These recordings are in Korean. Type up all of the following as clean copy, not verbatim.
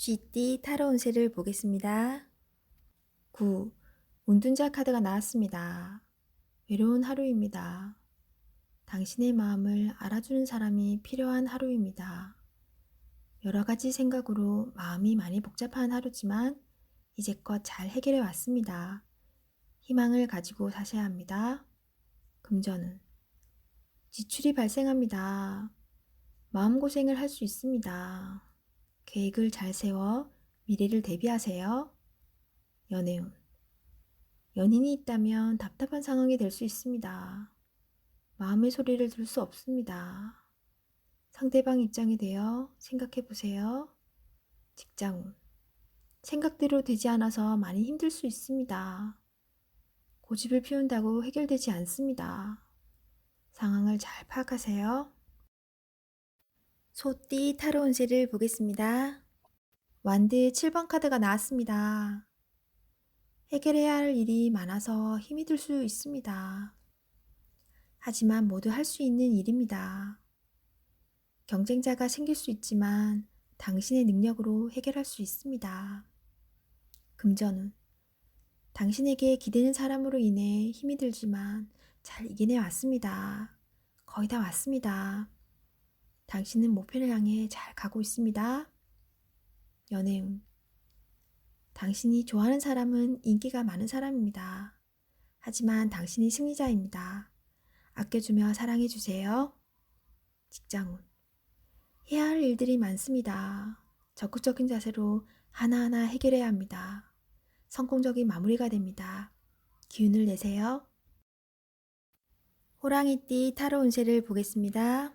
쥐띠 타로 운세를 보겠습니다. 9. 운둔자 카드가 나왔습니다. 외로운 하루입니다. 당신의 마음을 알아주는 사람이 필요한 하루입니다. 여러 가지 생각으로 마음이 많이 복잡한 하루지만 이제껏 잘 해결해 왔습니다. 희망을 가지고 사셔야 합니다. 금전은 지출이 발생합니다. 마음고생을 할 수 있습니다. 계획을 잘 세워 미래를 대비하세요. 연애운 연인이 있다면 답답한 상황이 될 수 있습니다. 마음의 소리를 들을 수 없습니다. 상대방 입장에 대해 생각해 보세요. 직장운 생각대로 되지 않아서 많이 힘들 수 있습니다. 고집을 피운다고 해결되지 않습니다. 상황을 잘 파악하세요. 소띠 타로 운세를 보겠습니다. 완드 7번 카드가 나왔습니다. 해결해야 할 일이 많아서 힘이 들 수 있습니다. 하지만 모두 할 수 있는 일입니다. 경쟁자가 생길 수 있지만 당신의 능력으로 해결할 수 있습니다. 금전운 당신에게 기대는 사람으로 인해 힘이 들지만 잘 이겨내 왔습니다. 거의 다 왔습니다. 당신은 목표를 향해 잘 가고 있습니다. 연애운 당신이 좋아하는 사람은 인기가 많은 사람입니다. 하지만 당신이 승리자입니다. 아껴주며 사랑해주세요. 직장운 해야 할 일들이 많습니다. 적극적인 자세로 하나하나 해결해야 합니다. 성공적인 마무리가 됩니다. 기운을 내세요. 호랑이띠 타로 운세를 보겠습니다.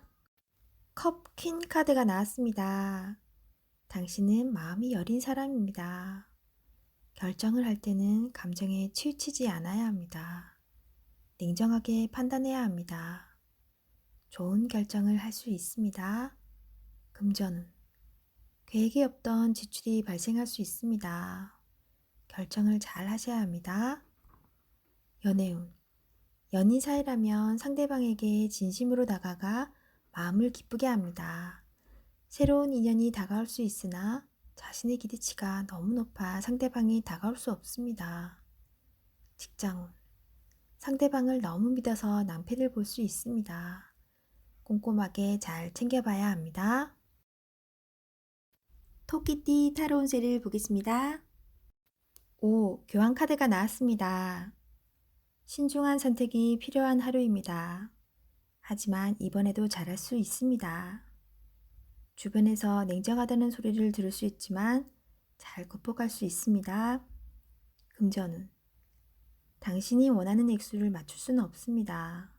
컵 퀸 카드가 나왔습니다. 당신은 마음이 여린 사람입니다. 결정을 할 때는 감정에 치우치지 않아야 합니다. 냉정하게 판단해야 합니다. 좋은 결정을 할 수 있습니다. 금전운 계획이 없던 지출이 발생할 수 있습니다. 결정을 잘 하셔야 합니다. 연애운 연인 사이라면 상대방에게 진심으로 다가가 마음을 기쁘게 합니다. 새로운 인연이 다가올 수 있으나 자신의 기대치가 너무 높아 상대방이 다가올 수 없습니다. 직장운 상대방을 너무 믿어서 낭패를 볼 수 있습니다. 꼼꼼하게 잘 챙겨봐야 합니다. 토끼띠 타로 운세를 보겠습니다. 5. 교환 카드가 나왔습니다. 신중한 선택이 필요한 하루입니다. 하지만 이번에도 잘할 수 있습니다. 주변에서 냉정하다는 소리를 들을 수 있지만 잘 극복할 수 있습니다. 금전운 당신이 원하는 액수를 맞출 수는 없습니다.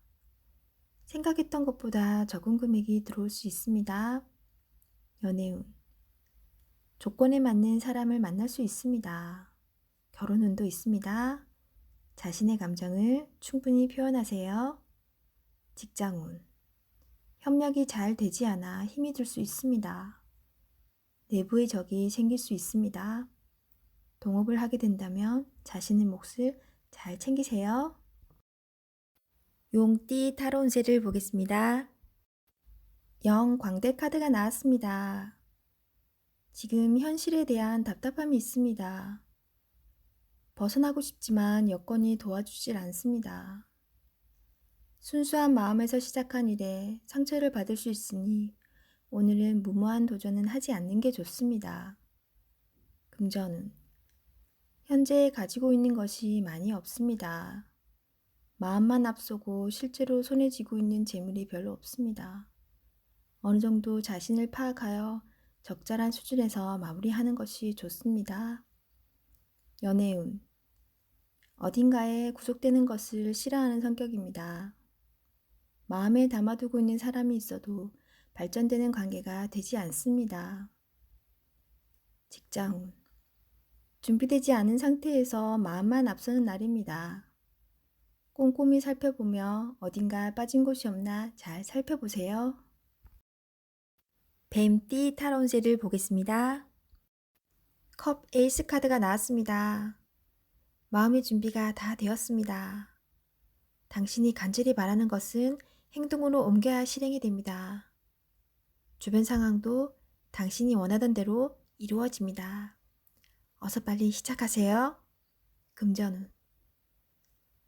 생각했던 것보다 적은 금액이 들어올 수 있습니다. 연애운 조건에 맞는 사람을 만날 수 있습니다. 결혼운도 있습니다. 자신의 감정을 충분히 표현하세요. 직장운 협력이 잘 되지 않아 힘이 들 수 있습니다. 내부의 적이 생길 수 있습니다. 동업을 하게 된다면 자신의 몫을 잘 챙기세요. 용띠 타로 운세를 보겠습니다. 영 광대 카드가 나왔습니다. 지금 현실에 대한 답답함이 있습니다. 벗어나고 싶지만 여건이 도와주질 않습니다. 순수한 마음에서 시작한 일에 상처를 받을 수 있으니 오늘은 무모한 도전은 하지 않는 게 좋습니다. 금전운 현재 가지고 있는 것이 많이 없습니다. 마음만 앞서고 실제로 손에 쥐고 있는 재물이 별로 없습니다. 어느 정도 자신을 파악하여 적절한 수준에서 마무리하는 것이 좋습니다. 연애운 어딘가에 구속되는 것을 싫어하는 성격입니다. 마음에 담아두고 있는 사람이 있어도 발전되는 관계가 되지 않습니다. 직장운 준비되지 않은 상태에서 마음만 앞서는 날입니다. 꼼꼼히 살펴보며 어딘가 빠진 곳이 없나 잘 살펴보세요. 뱀띠 타로 운세를 보겠습니다. 컵 에이스 카드가 나왔습니다. 마음의 준비가 다 되었습니다. 당신이 간절히 바라는 것은 행동으로 옮겨야 실행이 됩니다. 주변 상황도 당신이 원하던 대로 이루어집니다. 어서 빨리 시작하세요. 금전운.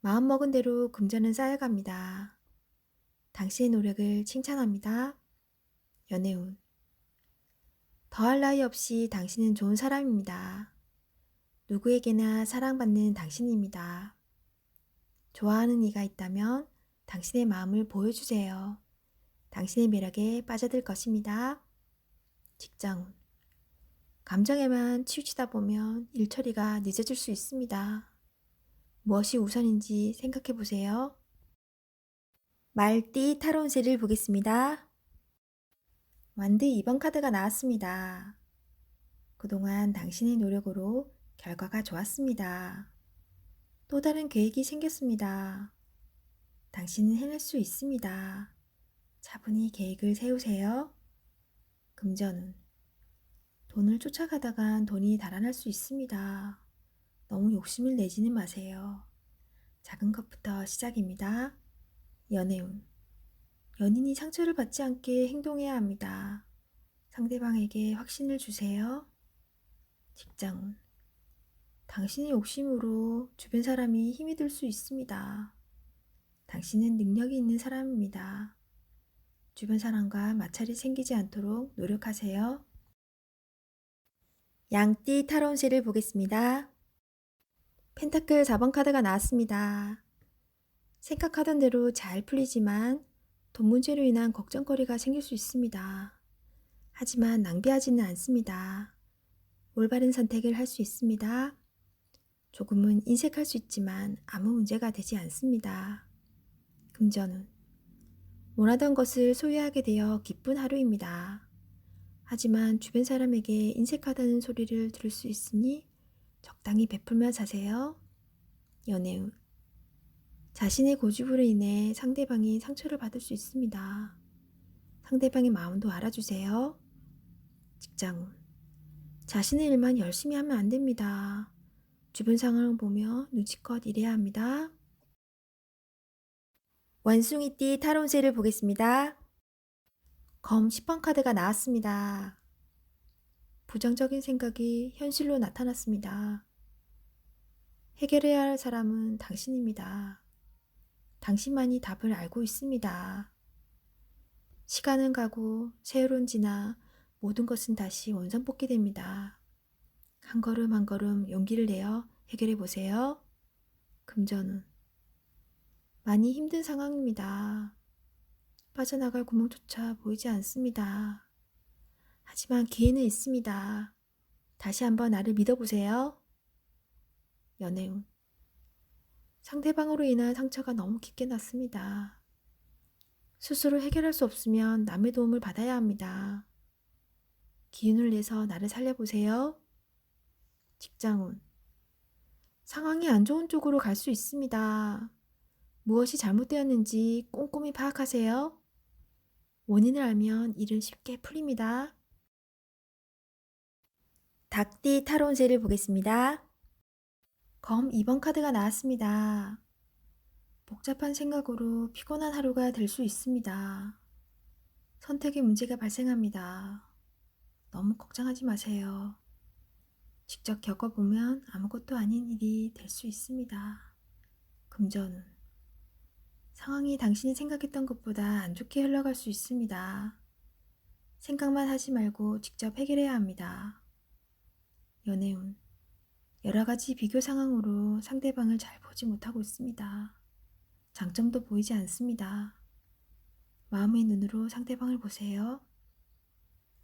마음먹은 대로 금전은 쌓여갑니다. 당신의 노력을 칭찬합니다. 연애운. 더할 나위 없이 당신은 좋은 사람입니다. 누구에게나 사랑받는 당신입니다. 좋아하는 이가 있다면 당신의 마음을 보여주세요. 당신의 매력에 빠져들 것입니다. 직장운. 감정에만 치우치다 보면 일 처리가 늦어질 수 있습니다. 무엇이 우선인지 생각해 보세요. 말띠 타로 운세를 보겠습니다. 완드 2번 카드가 나왔습니다. 그동안 당신의 노력으로 결과가 좋았습니다. 또 다른 계획이 생겼습니다. 당신은 해낼 수 있습니다. 차분히 계획을 세우세요. 금전운. 돈을 쫓아가다간 돈이 달아날 수 있습니다. 너무 욕심을 내지는 마세요. 작은 것부터 시작입니다. 연애운. 연인이 상처를 받지 않게 행동해야 합니다. 상대방에게 확신을 주세요. 직장운. 당신의 욕심으로 주변 사람이 힘이 들 수 있습니다. 당신은 능력이 있는 사람입니다. 주변 사람과 마찰이 생기지 않도록 노력하세요. 양띠 타로 운세를 보겠습니다. 펜타클 4번 카드가 나왔습니다. 생각하던 대로 잘 풀리지만 돈 문제로 인한 걱정거리가 생길 수 있습니다. 하지만 낭비하지는 않습니다. 올바른 선택을 할 수 있습니다. 조금은 인색할 수 있지만 아무 문제가 되지 않습니다. 금전운. 원하던 것을 소유하게 되어 기쁜 하루입니다. 하지만 주변 사람에게 인색하다는 소리를 들을 수 있으니 적당히 베풀며 사세요. 연애운. 자신의 고집으로 인해 상대방이 상처를 받을 수 있습니다. 상대방의 마음도 알아주세요. 직장운. 자신의 일만 열심히 하면 안 됩니다. 주변 상황을 보며 눈치껏 일해야 합니다. 원숭이띠 타로 운세를 보겠습니다. 검 10번 카드가 나왔습니다. 부정적인 생각이 현실로 나타났습니다. 해결해야 할 사람은 당신입니다. 당신만이 답을 알고 있습니다. 시간은 가고 세월은 지나 모든 것은 다시 원상복귀됩니다. 한 걸음 한 걸음 용기를 내어 해결해 보세요. 금전운. 많이 힘든 상황입니다. 빠져나갈 구멍조차 보이지 않습니다. 하지만 기회는 있습니다. 다시 한번 나를 믿어보세요. 연애운. 상대방으로 인한 상처가 너무 깊게 났습니다. 스스로 해결할 수 없으면 남의 도움을 받아야 합니다. 기운을 내서 나를 살려보세요. 직장운. 상황이 안 좋은 쪽으로 갈 수 있습니다. 무엇이 잘못되었는지 꼼꼼히 파악하세요. 원인을 알면 일은 쉽게 풀립니다. 닭띠 타로 운세를 보겠습니다. 검 2번 카드가 나왔습니다. 복잡한 생각으로 피곤한 하루가 될 수 있습니다. 선택에 문제가 발생합니다. 너무 걱정하지 마세요. 직접 겪어보면 아무것도 아닌 일이 될 수 있습니다. 금전운. 상황이 당신이 생각했던 것보다 안 좋게 흘러갈 수 있습니다. 생각만 하지 말고 직접 해결해야 합니다. 연애운. 여러 가지 비교 상황으로 상대방을 잘 보지 못하고 있습니다. 장점도 보이지 않습니다. 마음의 눈으로 상대방을 보세요.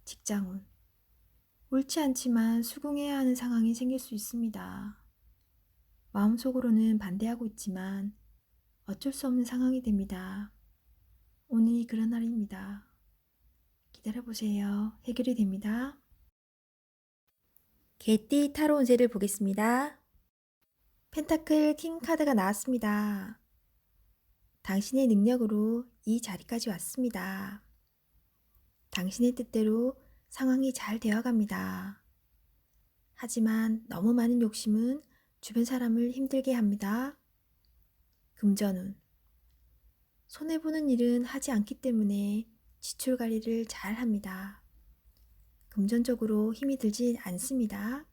직장운. 옳지 않지만 수긍해야 하는 상황이 생길 수 있습니다. 마음속으로는 반대하고 있지만 어쩔 수 없는 상황이 됩니다. 오늘이 그런 날입니다. 기다려보세요. 해결이 됩니다. 개띠 타로 운세를 보겠습니다. 펜타클 킹 카드가 나왔습니다. 당신의 능력으로 이 자리까지 왔습니다. 당신의 뜻대로 상황이 잘 되어갑니다. 하지만 너무 많은 욕심은 주변 사람을 힘들게 합니다. 금전운. 손해보는 일은 하지 않기 때문에 지출 관리를 잘 합니다. 금전적으로 힘이 들지 않습니다.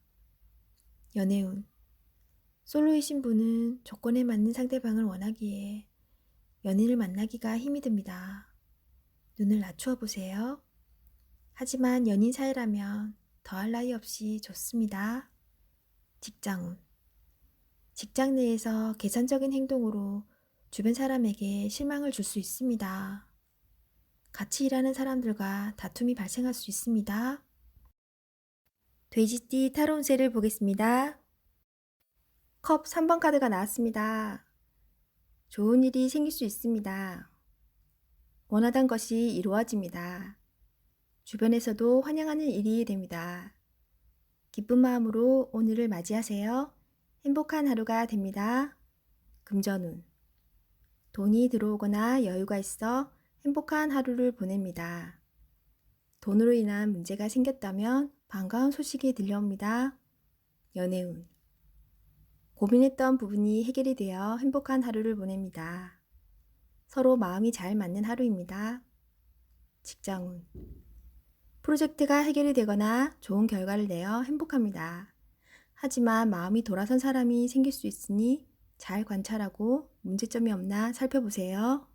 연애운. 솔로이신 분은 조건에 맞는 상대방을 원하기에 연인을 만나기가 힘이 듭니다. 눈을 낮추어 보세요. 하지만 연인 사이라면 더할 나위 없이 좋습니다. 직장운. 직장 내에서 계산적인 행동으로 주변 사람에게 실망을 줄 수 있습니다. 같이 일하는 사람들과 다툼이 발생할 수 있습니다. 돼지띠 타로 운세를 보겠습니다. 컵 3번 카드가 나왔습니다. 좋은 일이 생길 수 있습니다. 원하던 것이 이루어집니다. 주변에서도 환영하는 일이 됩니다. 기쁜 마음으로 오늘을 맞이하세요. 행복한 하루가 됩니다. 금전운. 돈이 들어오거나 여유가 있어 행복한 하루를 보냅니다. 돈으로 인한 문제가 생겼다면 반가운 소식이 들려옵니다. 연애운. 고민했던 부분이 해결이 되어 행복한 하루를 보냅니다. 서로 마음이 잘 맞는 하루입니다. 직장운. 프로젝트가 해결이 되거나 좋은 결과를 내어 행복합니다. 하지만 마음이 돌아선 사람이 생길 수 있으니 잘 관찰하고 문제점이 없나 살펴보세요.